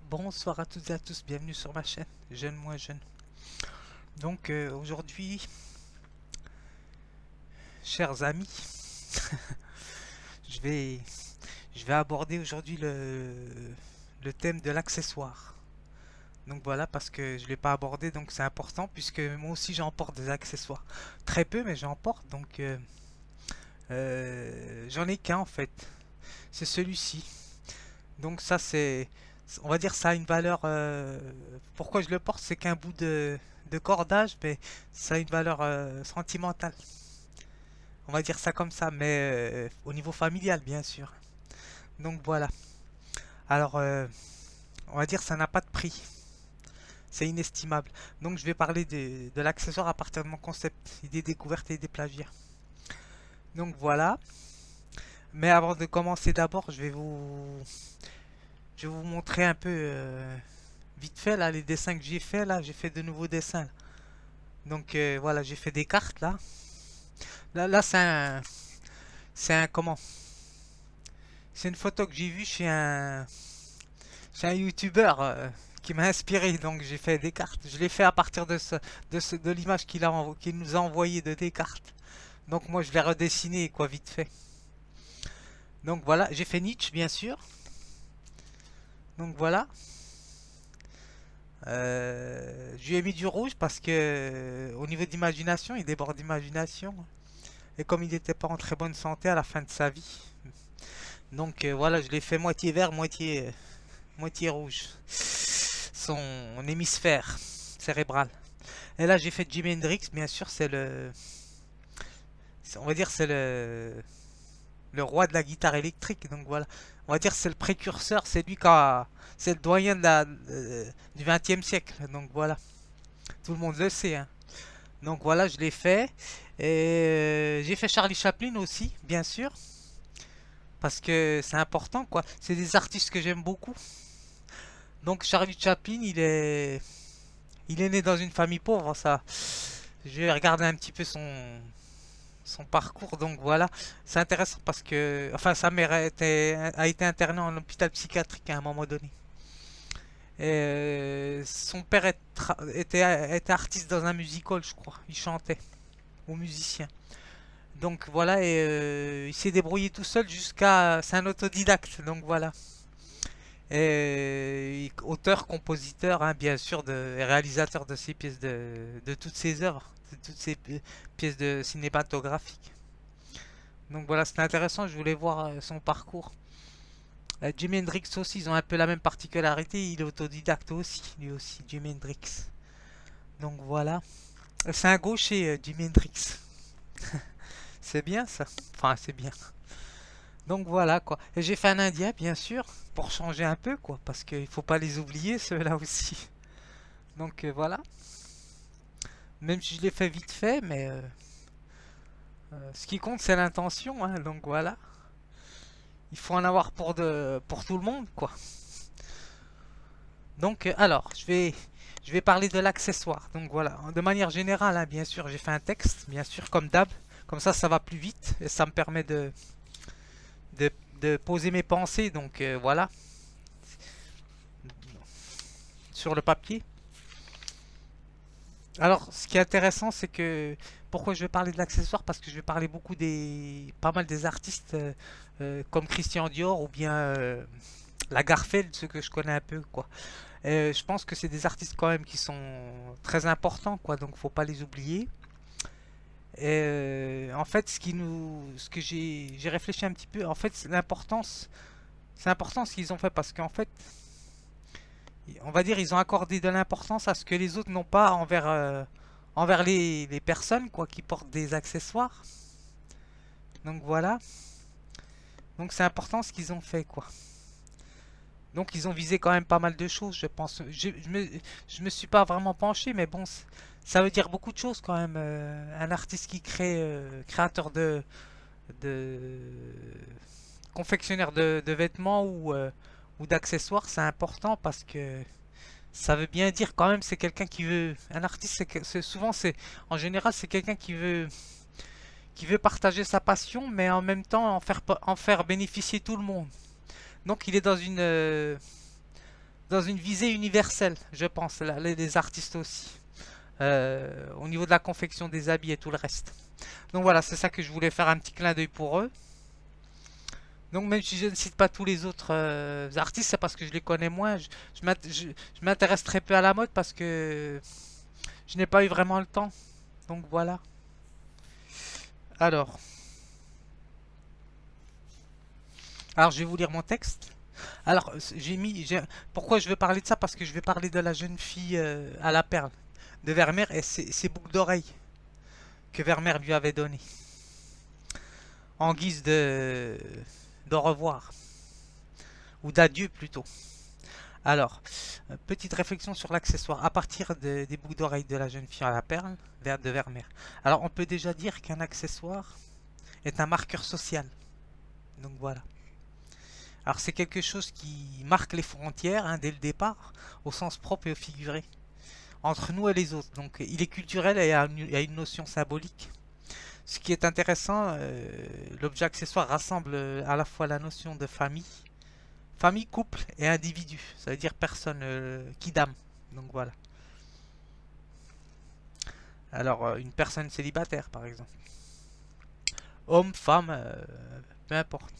Bonsoir à toutes et à tous, bienvenue sur ma chaîne, Jeune Moins Jeune. Donc aujourd'hui, chers amis, je vais, je vais aborder aujourd'hui le thème de l'accessoire. Donc voilà, parce que je ne l'ai pas abordé, donc c'est important, puisque moi aussi j'en porte des accessoires. Très peu, mais j'en porte, donc j'en ai qu'un en fait. C'est celui-ci. Donc ça c'est, on va dire ça a une valeur. Pourquoi je le porte, c'est qu'un bout de cordage, mais ça a une valeur sentimentale. On va dire ça comme ça, mais au niveau familial bien sûr. Donc voilà. Alors on va dire ça n'a pas de prix. C'est inestimable. Donc je vais parler de l'accessoire à partir de mon concept, idée découverte et idée plagiat. Donc voilà. Mais avant de commencer d'abord, je vais vous montrer un peu vite fait là les dessins que j'ai fait là. J'ai fait de nouveaux dessins là. Donc voilà, j'ai fait des cartes là. Là c'est un comment? C'est une photo que j'ai vue chez un youtubeur qui m'a inspiré. Donc j'ai fait des cartes. Je l'ai fait à partir de l'image qu'il nous a envoyé de Descartes. Donc moi je l'ai redessiné quoi vite fait. Donc voilà, j'ai fait Nietzsche bien sûr. Donc voilà. Je lui ai mis du rouge parce que au niveau d'imagination, il déborde d'imagination. Et comme il n'était pas en très bonne santé à la fin de sa vie. Donc voilà, je l'ai fait moitié vert, moitié rouge. Son hémisphère cérébral. Et là j'ai fait Jimi Hendrix, bien sûr, on va dire c'est le roi de la guitare électrique. Donc voilà, on va dire c'est le précurseur, c'est le doyen du 20e siècle. Donc voilà, tout le monde le sait, hein. Donc voilà, je l'ai fait. Et j'ai fait Charlie Chaplin aussi, bien sûr, parce que c'est important, quoi. C'est des artistes que j'aime beaucoup. Donc Charlie Chaplin, il est né dans une famille pauvre, ça. J'ai regardé un petit peu son parcours, donc voilà. C'est intéressant parce que, enfin, sa mère a été internée en hôpital psychiatrique à un moment donné. Et son père était artiste dans un music-hall, je crois. Il chantait, ou musicien. Donc voilà, et il s'est débrouillé tout seul jusqu'à. C'est un autodidacte, donc voilà. Et auteur, compositeur, hein, bien sûr, et réalisateur de ces pièces de toutes ses œuvres, de toutes ces pièces de cinématographiques. Donc voilà, c'était intéressant, je voulais voir son parcours. Jimi Hendrix aussi, ils ont un peu la même particularité, il est autodidacte aussi, lui aussi, Jimi Hendrix. Donc voilà. C'est un gaucher, Jimi Hendrix. C'est bien ça. Enfin, c'est bien. Donc voilà quoi. Et j'ai fait un indien, bien sûr, pour changer un peu quoi, parce qu'il faut pas les oublier ceux-là aussi. Donc voilà. Même si je l'ai fait vite fait, mais ce qui compte c'est l'intention, hein, donc voilà. Il faut en avoir pour tout le monde quoi. Donc alors, je vais parler de l'accessoire. Donc voilà, de manière générale, hein, bien sûr, j'ai fait un texte, bien sûr, comme d'hab. Comme ça va plus vite et ça me permet de, de poser mes pensées. Donc voilà, sur le papier. Alors, ce qui est intéressant, c'est que pourquoi je vais parler de l'accessoire? Parce que je vais parler pas mal des artistes comme Christian Dior ou bien Lagerfeld, ceux que je connais un peu, quoi. Je pense que c'est des artistes quand même qui sont très importants, quoi. Donc, faut pas les oublier. Et en fait, ce que j'ai réfléchi un petit peu. En fait, c'est important ce qu'ils ont fait parce qu'en fait, on va dire, ils ont accordé de l'importance à ce que les autres n'ont pas envers les personnes quoi, qui portent des accessoires. Donc voilà. Donc c'est important ce qu'ils ont fait quoi. Donc ils ont visé quand même pas mal de choses, je pense. Je me suis pas vraiment penché, mais bon, ça veut dire beaucoup de choses quand même. Un artiste qui créateur de confectionnaire de vêtements ou d'accessoires, c'est important parce que ça veut bien dire quand même c'est quelqu'un qui veut un artiste souvent c'est en général c'est quelqu'un qui veut partager sa passion mais en même temps en faire bénéficier tout le monde. Donc il est dans une dans une visée universelle, je pense, les artistes aussi. Au niveau de la confection des habits et tout le reste. Donc voilà, c'est ça que je voulais faire un petit clin d'œil pour eux. Donc même si je ne cite pas tous les autres artistes, c'est parce que je les connais moins. Je m'intéresse très peu à la mode parce que je n'ai pas eu vraiment le temps. Donc voilà. Alors, alors je vais vous lire mon texte. Alors, pourquoi je veux parler de ça? Parce que je vais parler de la jeune fille à la perle de Vermeer et ses boucles d'oreilles que Vermeer lui avait données en guise de d'au revoir ou d'adieu plutôt. Alors, petite réflexion sur l'accessoire à partir des boucles d'oreilles de la jeune fille à la perle de Vermeer. Alors, on peut déjà dire qu'un accessoire est un marqueur social. Donc voilà. Alors, c'est quelque chose qui marque les frontières dès le départ, au sens propre et au figuré, entre nous et les autres. Donc, il est culturel et a une notion symbolique. Ce qui est intéressant, l'objet accessoire rassemble à la fois la notion de famille, couple et individu. Ça veut dire personne, kidam. Donc voilà. Alors, une personne célibataire, par exemple. Homme, femme, peu importe.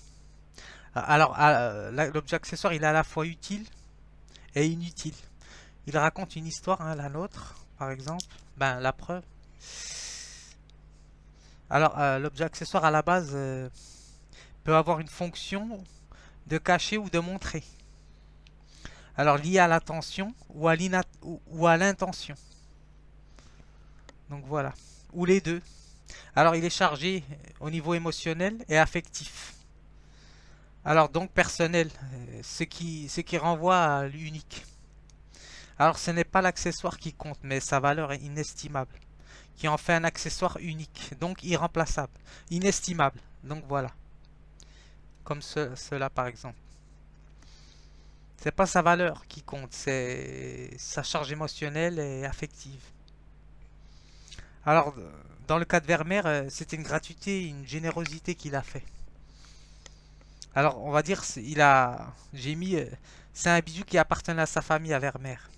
Alors, l'objet accessoire, il est à la fois utile et inutile. Il raconte une histoire, la nôtre, par exemple. Ben, la preuve. Alors, l'objet accessoire, à la base, peut avoir une fonction de cacher ou de montrer. Alors, lié à l'attention ou à l'intention. Donc voilà. Ou les deux. Alors, il est chargé au niveau émotionnel et affectif. Alors, donc personnel, ce qui renvoie à l'unique. Alors, ce n'est pas l'accessoire qui compte, mais sa valeur est inestimable, qui en fait un accessoire unique, donc irremplaçable, inestimable. Donc voilà, comme cela par exemple. C'est pas sa valeur qui compte, c'est sa charge émotionnelle et affective. Alors, dans le cas de Vermeer, c'était une gratuité, une générosité qu'il a fait. Alors, on va dire, j'ai mis, c'est un bijou qui appartenait à sa famille, à Vermeer.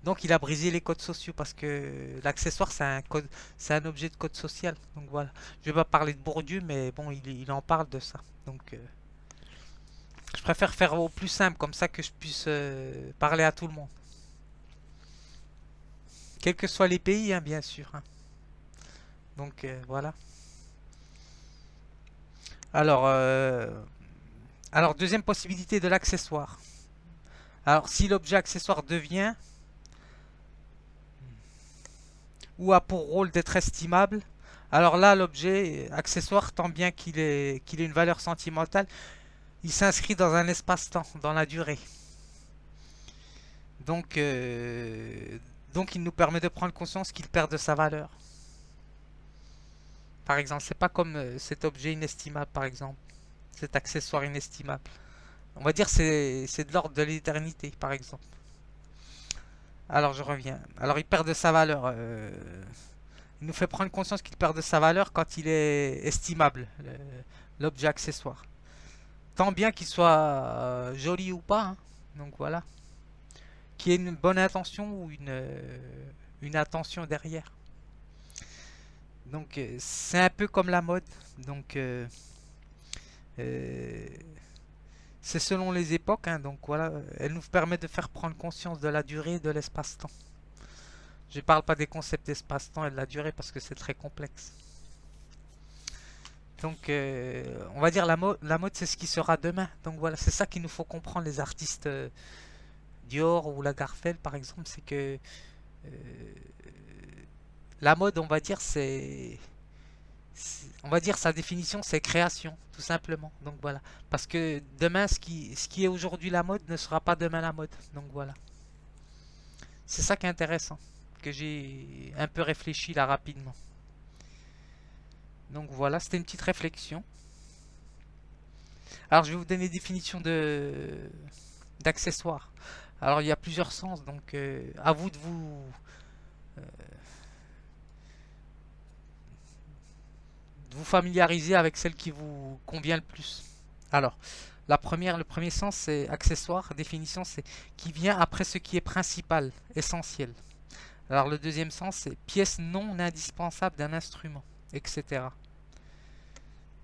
Donc, il a brisé les codes sociaux parce que l'accessoire, c'est un objet de code social. Donc voilà. Je vais pas parler de Bourdieu, mais bon, il en parle de ça. Donc, je préfère faire au plus simple, comme ça que je puisse parler à tout le monde, quels que soient les pays, bien sûr. Donc voilà. Alors, deuxième possibilité de l'accessoire. Alors, si l'objet accessoire devient ou a pour rôle d'être estimable, alors là, l'objet accessoire, tant bien qu'il ait une valeur sentimentale, il s'inscrit dans un espace-temps, dans la durée. Donc, donc, il nous permet de prendre conscience qu'il perd de sa valeur. Par exemple, c'est pas comme cet objet inestimable, par exemple, cet accessoire inestimable. On va dire c'est de l'ordre de l'éternité, par exemple. Alors je reviens. Alors il perd de sa valeur. Il nous fait prendre conscience qu'il perd de sa valeur quand il est estimable, l'objet accessoire. Tant bien qu'il soit joli ou pas. Donc voilà. Qu'il y ait une bonne intention ou une attention derrière. Donc c'est un peu comme la mode. Donc euh, c'est selon les époques. Donc voilà, elle nous permet de faire prendre conscience de la durée et de l'espace-temps. Je ne parle pas des concepts d'espace-temps et de la durée parce que c'est très complexe. Donc, on va dire la mode, c'est ce qui sera demain. Donc voilà, c'est ça qu'il nous faut comprendre, les artistes Dior ou Lagarfeld, par exemple, c'est que euh, la mode, on va dire, on va dire sa définition, c'est création, tout simplement. Donc voilà, parce que demain, ce qui est aujourd'hui la mode ne sera pas demain la mode. Donc voilà, c'est ça qui est intéressant, que j'ai un peu réfléchi là rapidement. Donc voilà, c'était une petite réflexion. Alors je vais vous donner une définition d'accessoires. Alors il y a plusieurs sens, donc à vous de vous familiariser avec celle qui vous convient le plus. Alors, Le premier sens, c'est accessoire. Définition, c'est qui vient après ce qui est principal, essentiel. Alors le deuxième sens, c'est pièce non indispensable d'un instrument, etc.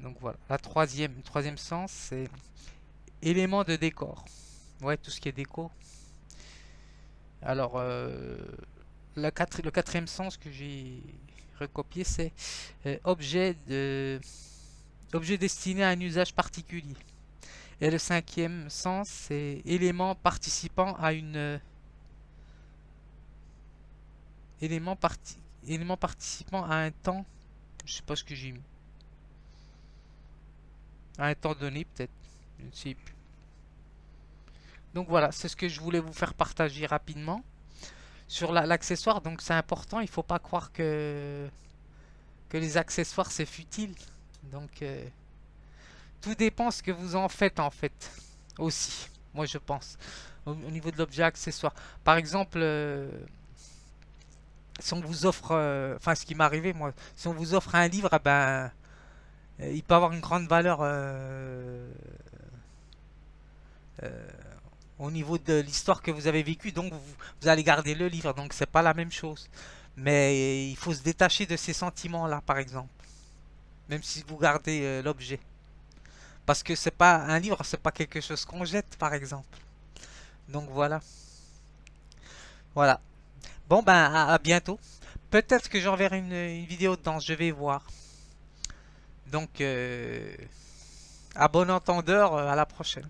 Donc voilà. Le troisième sens, c'est élément de décor. Ouais, tout ce qui est déco. Alors, le quatrième sens que j'ai recopié, c'est objet destiné à un usage particulier. Et le cinquième sens, c'est élément, élément participant à un temps, je sais pas ce que j'ai mis, à un temps donné peut-être, je ne sais plus. Donc voilà, c'est ce que je voulais vous faire partager rapidement sur l'accessoire. Donc c'est important, il faut pas croire que les accessoires c'est futile. Donc tout dépend ce que vous en faites en fait aussi. Moi je pense au niveau de l'objet accessoire. Par exemple, si on vous offre, enfin ce qui m'est arrivé moi, si on vous offre un livre, eh ben il peut avoir une grande valeur euh, au niveau de l'histoire que vous avez vécue, donc vous allez garder le livre, donc c'est pas la même chose. Mais il faut se détacher de ces sentiments-là, par exemple, même si vous gardez l'objet. Parce que c'est pas un livre, c'est pas quelque chose qu'on jette, par exemple. Donc voilà. Voilà. Bon ben à bientôt. Peut-être que j'enverrai une vidéo de danse, je vais voir. Donc à bon entendeur, à la prochaine.